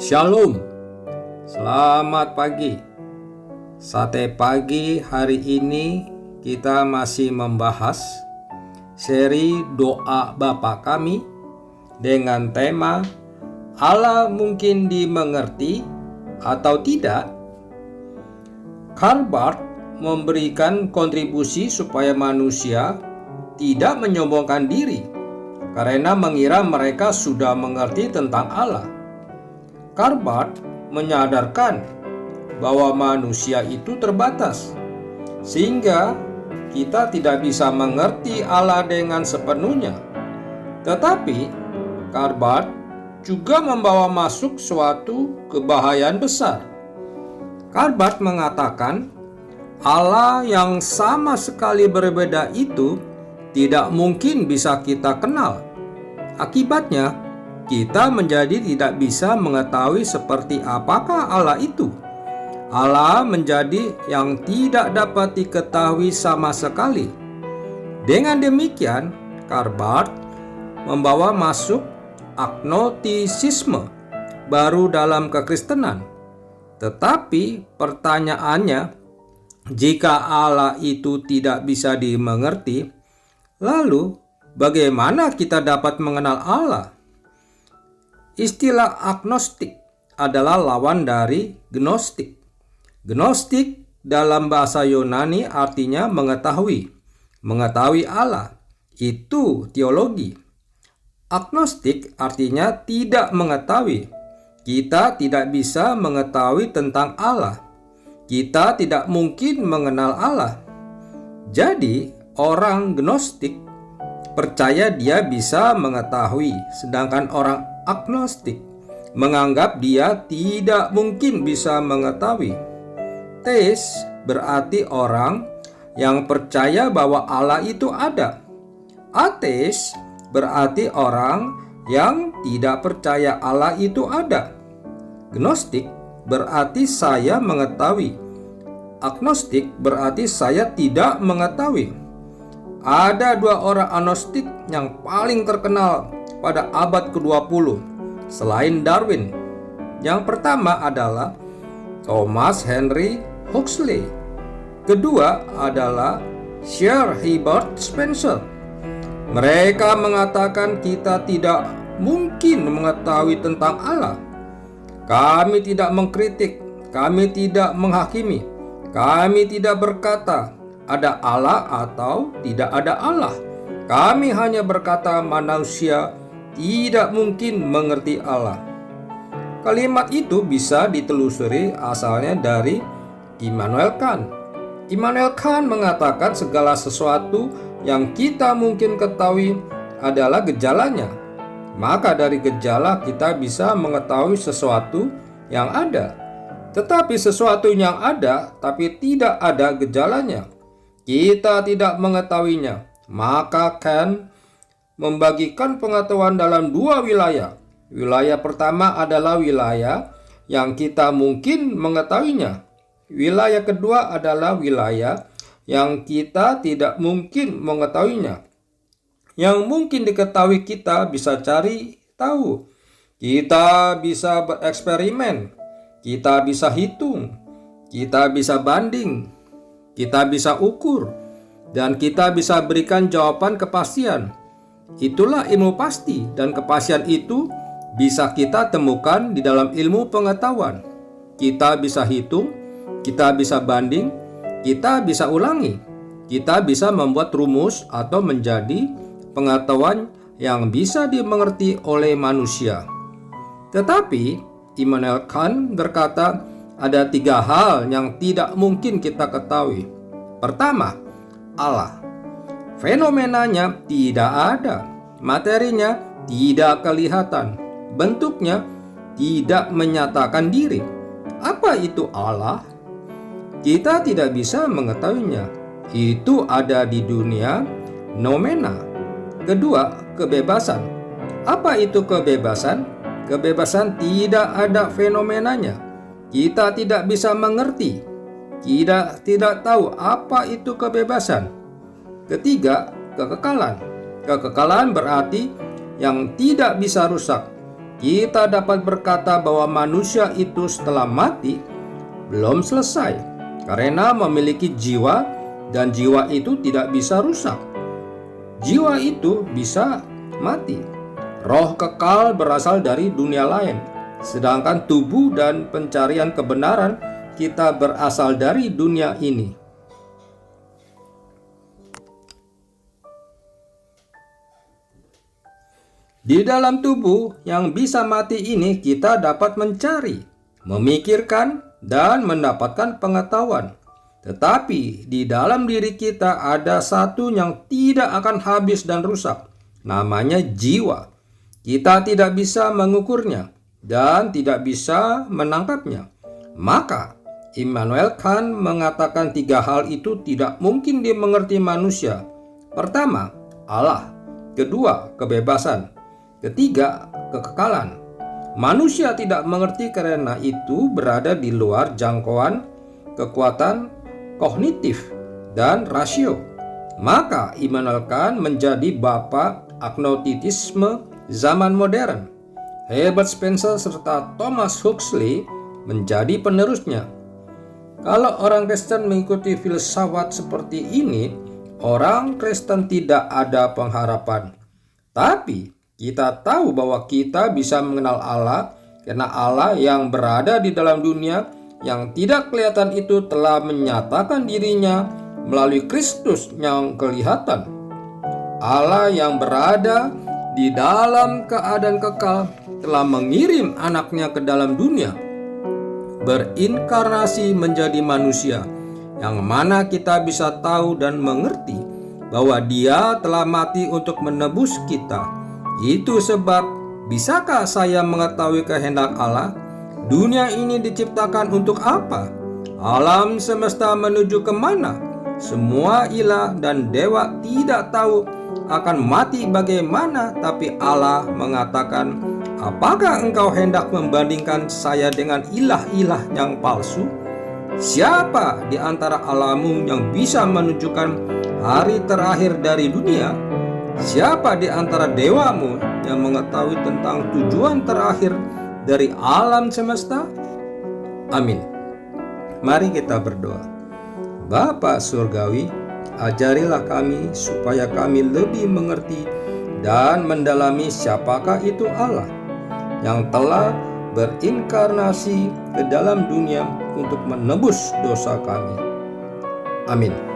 Shalom, selamat pagi. Sate pagi hari ini kita masih membahas seri doa Bapa kami dengan tema Allah mungkin dimengerti atau tidak. Karl Barth memberikan kontribusi supaya manusia tidak menyombongkan diri karena mengira mereka sudah mengerti tentang Allah. Karl Barth menyadarkan bahwa manusia itu terbatas, sehingga kita tidak bisa mengerti Allah dengan sepenuhnya. Tetapi Karl Barth juga membawa masuk suatu kebahayaan besar. Karl Barth mengatakan Allah yang sama sekali berbeda itu tidak mungkin bisa kita kenal. Akibatnya, kita menjadi tidak bisa mengetahui seperti apakah Allah itu. Allah menjadi yang tidak dapat diketahui sama sekali. Dengan demikian, Karl Barth membawa masuk agnostisisme baru dalam kekristenan. Tetapi pertanyaannya, jika Allah itu tidak bisa dimengerti, lalu bagaimana kita dapat mengenal Allah? Istilah agnostik adalah lawan dari gnostik. Gnostik dalam bahasa Yunani artinya mengetahui. Mengetahui Allah, itu teologi. Agnostik artinya tidak mengetahui. Kita tidak bisa mengetahui tentang Allah. Kita tidak mungkin mengenal Allah. Jadi, orang gnostik percaya dia bisa mengetahui, sedangkan orang agnostik menganggap dia tidak mungkin bisa mengetahui. Teis berarti orang yang percaya bahwa Allah itu ada. Ateis berarti orang yang tidak percaya Allah itu ada. Gnostik berarti saya mengetahui. Agnostik berarti saya tidak mengetahui. Ada dua orang agnostik yang paling terkenal pada abad ke-20 selain Darwin. Yang pertama adalah Thomas Henry Huxley. Kedua adalah Sir Herbert Spencer. Mereka mengatakan kita tidak mungkin mengetahui tentang Allah. Kami tidak mengkritik, kami tidak menghakimi, kami tidak berkata ada Allah atau tidak ada Allah. Kami hanya berkata manusia tidak mungkin mengerti Allah. Kalimat itu bisa ditelusuri asalnya dari Immanuel Kant. Immanuel Kant mengatakan segala sesuatu yang kita mungkin ketahui adalah gejalanya. Maka dari gejala kita bisa mengetahui sesuatu yang ada. Tetapi sesuatu yang ada tapi tidak ada gejalanya, kita tidak mengetahuinya. Maka Kant membagikan pengetahuan dalam dua wilayah. Wilayah pertama adalah wilayah yang kita mungkin mengetahuinya. Wilayah kedua adalah wilayah yang kita tidak mungkin mengetahuinya. Yang mungkin diketahui kita bisa cari tahu. Kita bisa bereksperimen. Kita bisa hitung. Kita bisa banding. Kita bisa ukur. Dan kita bisa berikan jawaban kepastian. Itulah ilmu pasti, dan kepastian itu bisa kita temukan di dalam ilmu pengetahuan. Kita bisa hitung, kita bisa banding, kita bisa ulangi, kita bisa membuat rumus atau menjadi pengetahuan yang bisa dimengerti oleh manusia. Tetapi Immanuel Kant berkata ada tiga hal yang tidak mungkin kita ketahui. Pertama, Allah. Fenomenanya tidak ada, materinya tidak kelihatan, bentuknya tidak menyatakan diri. Apa itu Allah? Kita tidak bisa mengetahuinya. Itu ada di dunia nomena. Kedua, kebebasan. Apa itu kebebasan? Kebebasan tidak ada fenomenanya. Kita tidak bisa mengerti. Kita tidak tahu apa itu kebebasan. Ketiga, kekekalan. Kekekalan berarti yang tidak bisa rusak. kita dapat berkata bahwa manusia itu setelah mati belum selesai, karena memiliki jiwa dan jiwa itu tidak bisa rusak. Jiwa itu bisa mati. Roh kekal berasal dari dunia lain, sedangkan tubuh dan pencarian kebenaran kita berasal dari dunia ini. Di dalam tubuh yang bisa mati ini kita dapat mencari, memikirkan, dan mendapatkan pengetahuan. Tetapi di dalam diri kita ada satu yang tidak akan habis dan rusak, namanya jiwa. Kita tidak bisa mengukurnya dan tidak bisa menangkapnya. Maka Immanuel Kant mengatakan 3 hal itu tidak mungkin dimengerti manusia. Pertama, Allah. Kedua, kebebasan. Ketiga, kekekalan. Manusia tidak mengerti karena itu berada di luar jangkauan kekuatan kognitif dan rasio. Maka Immanuel Kant menjadi bapa agnostitisme zaman modern. Herbert Spencer serta Thomas Huxley menjadi penerusnya. Kalau orang Kristen mengikuti filsafat seperti ini, orang Kristen tidak ada pengharapan. Tapi kita tahu bahwa kita bisa mengenal Allah karena Allah yang berada di dalam dunia yang tidak kelihatan itu telah menyatakan dirinya melalui Kristus yang kelihatan. Allah yang berada di dalam keadaan kekal telah mengirim anaknya ke dalam dunia, berinkarnasi menjadi manusia, yang mana kita bisa tahu dan mengerti bahwa Dia telah mati untuk menebus kita. Itu sebab, bisakah saya mengetahui kehendak Allah? Dunia ini diciptakan untuk apa? Alam semesta menuju kemana? Semua ilah dan dewa tidak tahu akan mati bagaimana, tapi Allah mengatakan, apakah engkau hendak membandingkan saya dengan ilah-ilah yang palsu? Siapa di antara Allahmu yang bisa menunjukkan hari terakhir dari dunia? Siapa di antara dewamu yang mengetahui tentang tujuan terakhir dari alam semesta? Amin. Mari kita berdoa. Bapa Surgawi, ajarilah kami supaya kami lebih mengerti dan mendalami siapakah itu Allah yang telah berinkarnasi ke dalam dunia untuk menebus dosa kami. Amin.